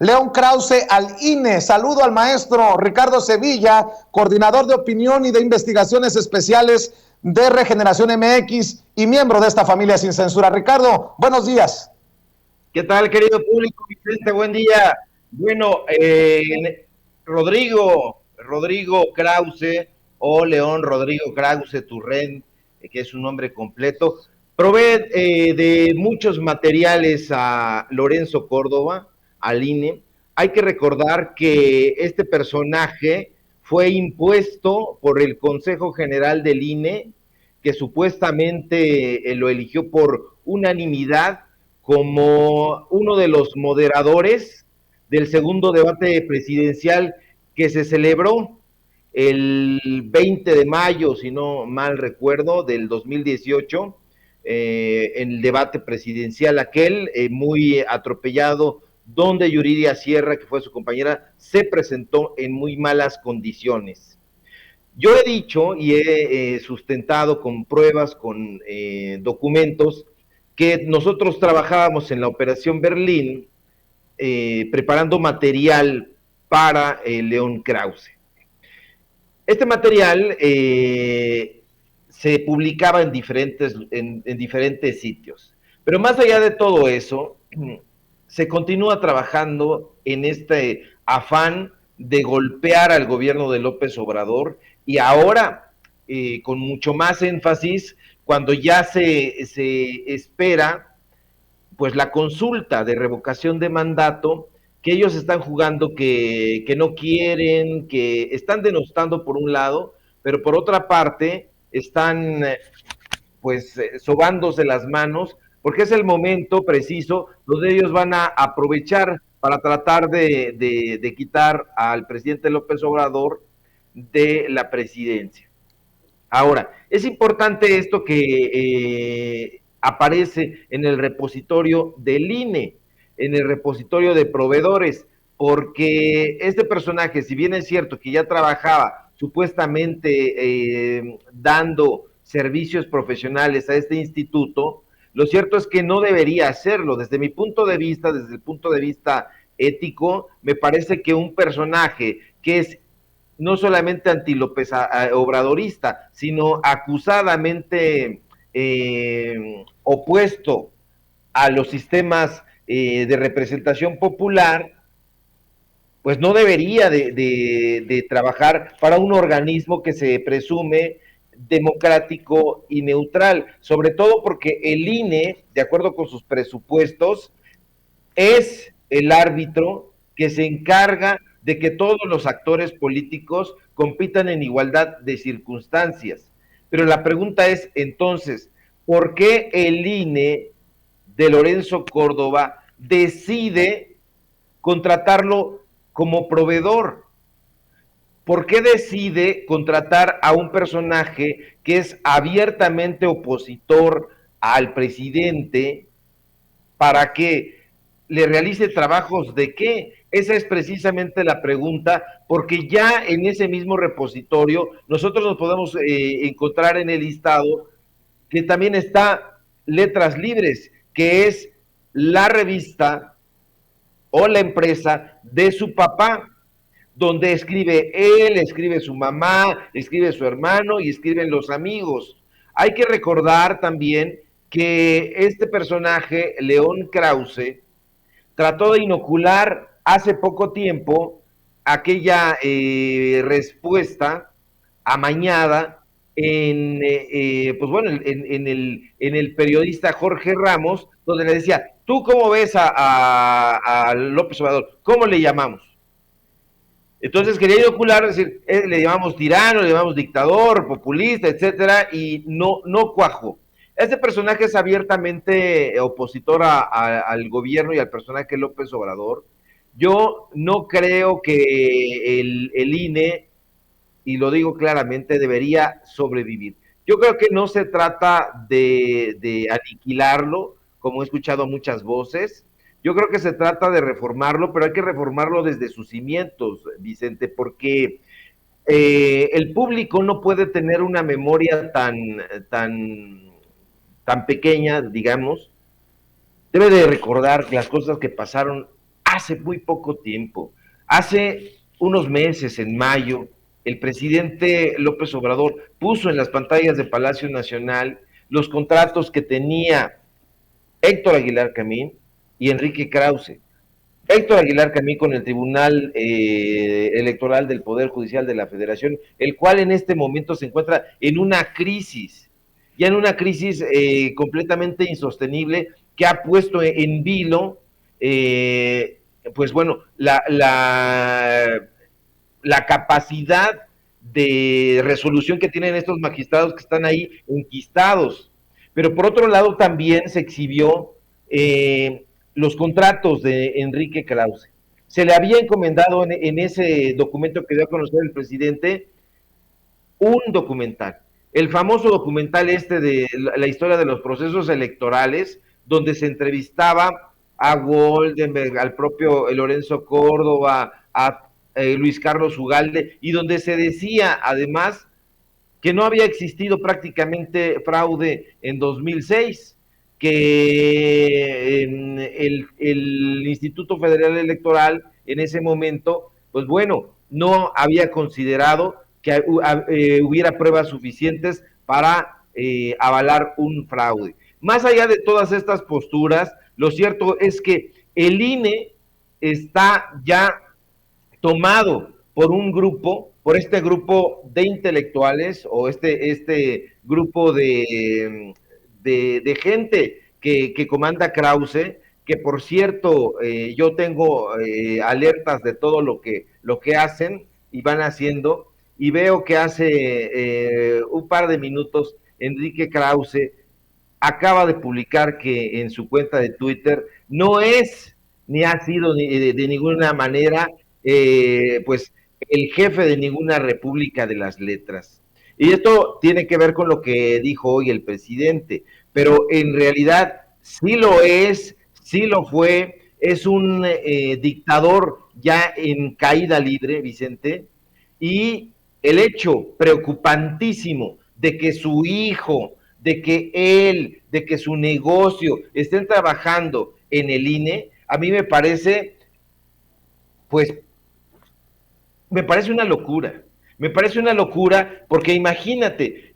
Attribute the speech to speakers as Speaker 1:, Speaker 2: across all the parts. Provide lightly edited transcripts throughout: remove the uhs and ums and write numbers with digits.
Speaker 1: León Krause al INE. Saludo al maestro Ricardo Sevilla, coordinador de opinión y de investigaciones especiales de Regeneración MX y miembro de esta familia sin censura. Ricardo, buenos días.
Speaker 2: ¿Qué tal, querido público, Vicente? Buen día. Bueno, Rodrigo Krause, o León Rodrigo Krause Turrent, que es su nombre completo, provee de muchos materiales a Lorenzo Córdoba, al INE. Hay que recordar que este personaje fue impuesto por el Consejo General del INE, que supuestamente lo eligió por unanimidad como uno de los moderadores del segundo debate presidencial que se celebró el 20 de mayo, si no mal recuerdo, del 2018, en el debate presidencial aquel, muy atropellado, donde Yuridia Sierra, que fue su compañera, se presentó en muy malas condiciones. Yo he dicho y he sustentado con pruebas, con documentos, que nosotros trabajábamos en la Operación Berlín preparando material para León Krause. Este material se publicaba en diferentes sitios, pero más allá de todo eso, se continúa trabajando en este afán de golpear al gobierno de López Obrador y ahora con mucho más énfasis cuando ya se espera pues la consulta de revocación de mandato, que ellos están jugando que no quieren, que están denostando por un lado, pero por otra parte están pues sobándose las manos, porque es el momento preciso donde ellos van a aprovechar para tratar de quitar al presidente López Obrador de la presidencia. Ahora, es importante esto que aparece en el repositorio del INE, en el repositorio de proveedores, porque este personaje, si bien es cierto que ya trabajaba supuestamente dando servicios profesionales a este instituto, lo cierto es que no debería hacerlo. Desde mi punto de vista, desde el punto de vista ético, me parece que un personaje que es no solamente anti-López Obradorista, sino acusadamente opuesto a los sistemas de representación popular, pues no debería de trabajar para un organismo que se presume democrático y neutral, sobre todo porque el INE, de acuerdo con sus presupuestos, es el árbitro que se encarga de que todos los actores políticos compitan en igualdad de circunstancias. Pero la pregunta es entonces, ¿por qué el INE de Lorenzo Córdoba decide contratarlo como proveedor? ¿Por qué decide contratar a un personaje que es abiertamente opositor al presidente para que le realice trabajos de qué? Esa es precisamente la pregunta, porque ya en ese mismo repositorio nosotros nos podemos encontrar en el listado que también está Letras Libres, que es la revista o la empresa de su papá, donde escribe él, escribe su mamá, escribe su hermano y escriben los amigos. Hay que recordar también que este personaje, León Krause, trató de inocular hace poco tiempo aquella respuesta amañada pues bueno, en el periodista Jorge Ramos, donde le decía, ¿tú cómo ves a López Obrador? ¿Cómo le llamamos? Entonces quería inocular, decir, le llamamos tirano, le llamamos dictador, populista, etcétera, y no cuajó. Este personaje es abiertamente opositor al gobierno y al personaje López Obrador. Yo no creo que el INE, y lo digo claramente, debería sobrevivir. Yo creo que no se trata de aniquilarlo, como he escuchado muchas voces. Yo creo que se trata de reformarlo, pero hay que reformarlo desde sus cimientos, Vicente, porque el público no puede tener una memoria tan pequeña, digamos. Debe de recordar las cosas que pasaron hace muy poco tiempo. Hace unos meses, en mayo, el presidente López Obrador puso en las pantallas de Palacio Nacional los contratos que tenía Héctor Aguilar Camín y Enrique Krause. Héctor Aguilar Camín con el Tribunal Electoral del Poder Judicial de la Federación, el cual en este momento se encuentra en una crisis, ya en una crisis completamente insostenible, que ha puesto en vilo, pues bueno, la capacidad de resolución que tienen estos magistrados que están ahí enquistados. Pero por otro lado también se exhibió los contratos de Enrique Krause. Se le había encomendado en ese documento que dio a conocer el presidente un documental, el famoso documental de la historia de los procesos electorales, donde se entrevistaba a Goldenberg, al propio Lorenzo Córdoba, a Luis Carlos Ugalde, y donde se decía además que no había existido prácticamente fraude en 2006, que el Instituto Federal Electoral en ese momento, pues bueno, no había considerado que hubiera pruebas suficientes para avalar un fraude. Más allá de todas estas posturas, lo cierto es que el INE está ya tomado por un grupo, por este grupo de intelectuales o este grupo de gente que comanda Krause, que por cierto yo tengo alertas de todo lo que hacen y van haciendo, y veo que hace un par de minutos Enrique Krause acaba de publicar que en su cuenta de Twitter no es ni ha sido de ninguna manera pues el jefe de ninguna república de las letras. Y esto tiene que ver con lo que dijo hoy el presidente, pero en realidad sí lo es, sí lo fue, es un dictador ya en caída libre, Vicente, y el hecho preocupantísimo de que su hijo, de que él, de que su negocio estén trabajando en el INE, a mí me parece, pues, me parece una locura. Me parece una locura porque imagínate,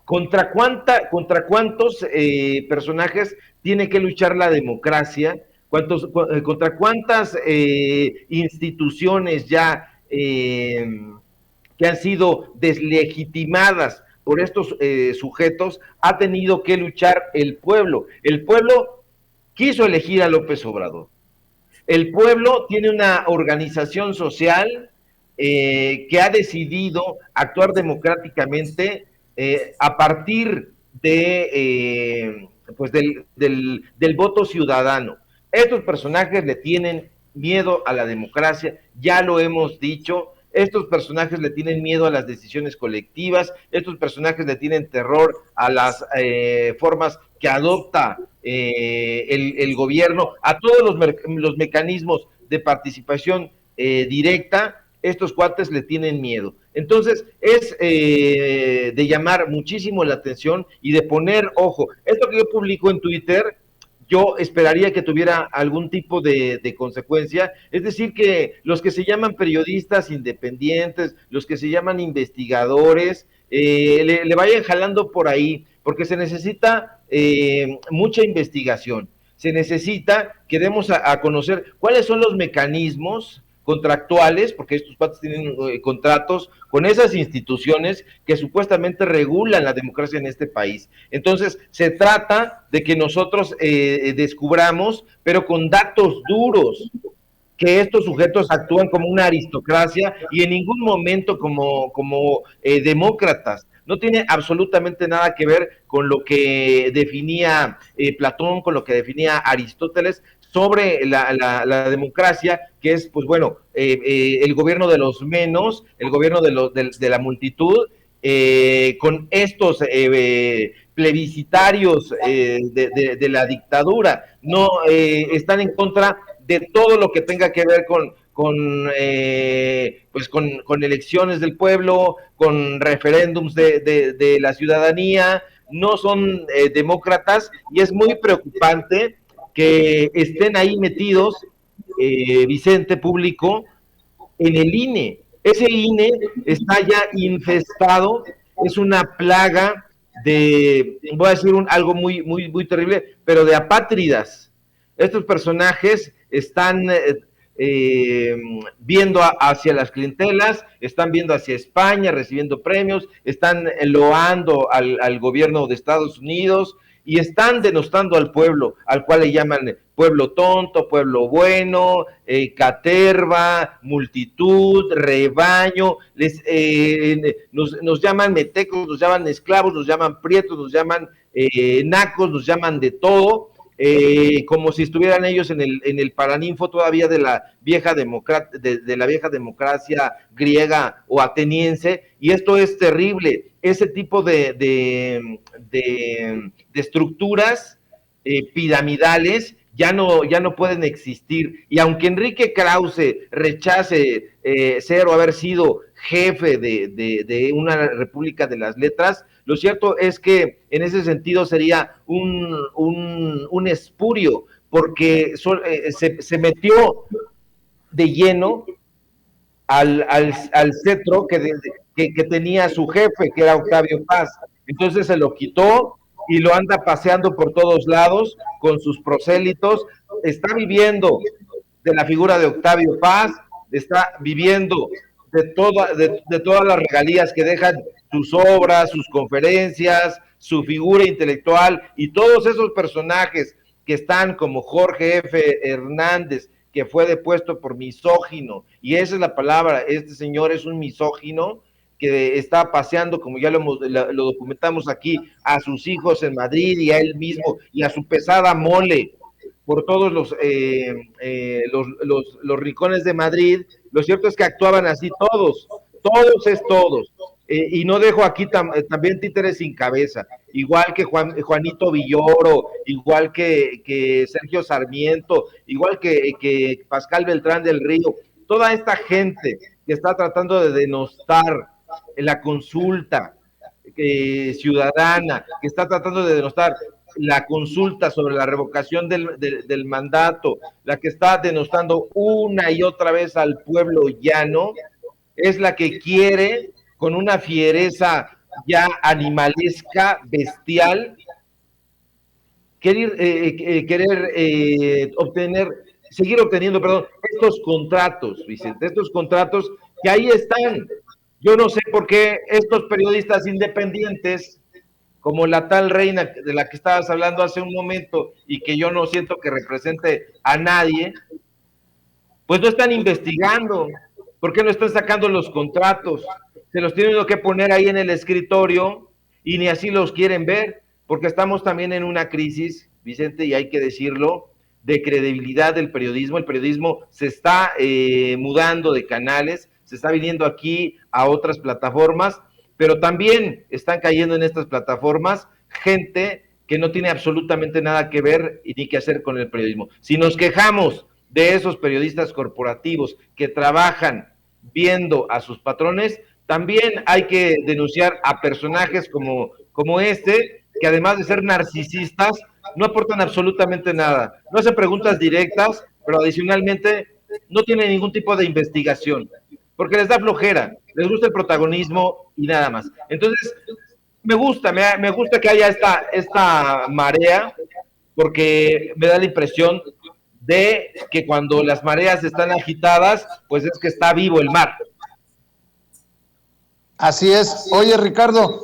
Speaker 2: contra cuántos personajes tiene que luchar la democracia, contra cuántas instituciones ya que han sido deslegitimadas por estos sujetos ha tenido que luchar el pueblo. El pueblo quiso elegir a López Obrador. El pueblo tiene una organización social que ha decidido actuar democráticamente a partir pues del voto ciudadano. Estos personajes le tienen miedo a la democracia, ya lo hemos dicho. Estos personajes le tienen miedo a las decisiones colectivas, estos personajes le tienen terror a las formas que adopta el gobierno, a todos los mecanismos de participación directa. Estos cuates le tienen miedo. Entonces, es de llamar muchísimo la atención y de poner ojo. Esto que yo publico en Twitter, yo esperaría que tuviera algún tipo de consecuencia, es decir, que los que se llaman periodistas independientes, los que se llaman investigadores, le vayan jalando por ahí, porque se necesita mucha investigación, se necesita que demos a conocer cuáles son los mecanismos contractuales, porque estos patos tienen contratos con esas instituciones que supuestamente regulan la democracia en este país. Entonces, se trata de que nosotros descubramos, pero con datos duros, que estos sujetos actúan como una aristocracia y en ningún momento como demócratas. No tiene absolutamente nada que ver con lo que definía Platón, con lo que definía Aristóteles sobre la democracia, que es, pues bueno, el gobierno de los menos, el gobierno de la multitud, con estos plebiscitarios de la dictadura. No están en contra de todo lo que tenga que ver con elecciones del pueblo, con referéndums de la ciudadanía. No son demócratas, y es muy preocupante que estén ahí metidos Vicente, público, en el INE. Ese INE está ya infestado, es una plaga de, voy a decir algo muy terrible, pero de apátridas. Estos personajes están viendo hacia las clientelas, están viendo hacia España, recibiendo premios, están loando al gobierno de Estados Unidos y están denostando al pueblo, al cual le llaman pueblo tonto, pueblo bueno, caterva, multitud, rebaño, nos llaman metecos, nos llaman esclavos, nos llaman prietos, nos llaman nacos, nos llaman de todo, como si estuvieran ellos en el paraninfo todavía de la vieja democracia griega o ateniense, y esto es terrible. Ese tipo de estructuras piramidales ya no pueden existir, y aunque Enrique Krause rechace ser o haber sido jefe de una república de las letras, lo cierto es que en ese sentido sería un espurio, porque se metió de lleno al cetro que tenía su jefe, que era Octavio Paz. Entonces se lo quitó y lo anda paseando por todos lados con sus prosélitos. Está viviendo de la figura de Octavio Paz, está viviendo de todas las regalías que dejan sus obras, sus conferencias, su figura intelectual, y todos esos personajes que están como Jorge F. Hernández, que fue depuesto por misógino, y esa es la palabra, este señor es un misógino que está paseando, como ya lo documentamos aquí, a sus hijos en Madrid y a él mismo y a su pesada mole por todos los rincones de Madrid. Lo cierto es que actuaban así todos es todos. Y no dejo aquí también títeres sin cabeza, igual que Juanito Villoro, igual que Sergio Sarmiento, igual que Pascal Beltrán del Río, toda esta gente que está tratando de denostar la consulta ciudadana, que está tratando de denostar la consulta sobre la revocación del mandato, la que está denostando una y otra vez al pueblo llano, es la que quiere, con una fiereza ya animalesca, bestial, seguir obteniendo, estos contratos, Vicente, estos contratos que ahí están. Yo no sé por qué estos periodistas independientes, como la tal Reina de la que estabas hablando hace un momento y que yo no siento que represente a nadie, pues no están investigando. ¿Por qué no están sacando los contratos? Se los tienen que poner ahí en el escritorio y ni así los quieren ver, porque estamos también en una crisis, Vicente, y hay que decirlo, de credibilidad del periodismo. El periodismo se está mudando de canales, se está viniendo aquí a otras plataformas, pero también están cayendo en estas plataformas gente que no tiene absolutamente nada que ver y ni que hacer con el periodismo. Si nos quejamos de esos periodistas corporativos que trabajan viendo a sus patrones, también hay que denunciar a personajes como este, que además de ser narcisistas, no aportan absolutamente nada. No hacen preguntas directas, pero adicionalmente no tienen ningún tipo de investigación, porque les da flojera, les gusta el protagonismo y nada más. Entonces, me gusta que haya esta marea, porque me da la impresión de que cuando las mareas están agitadas, pues es que está vivo el mar.
Speaker 1: Así es. Oye, Ricardo,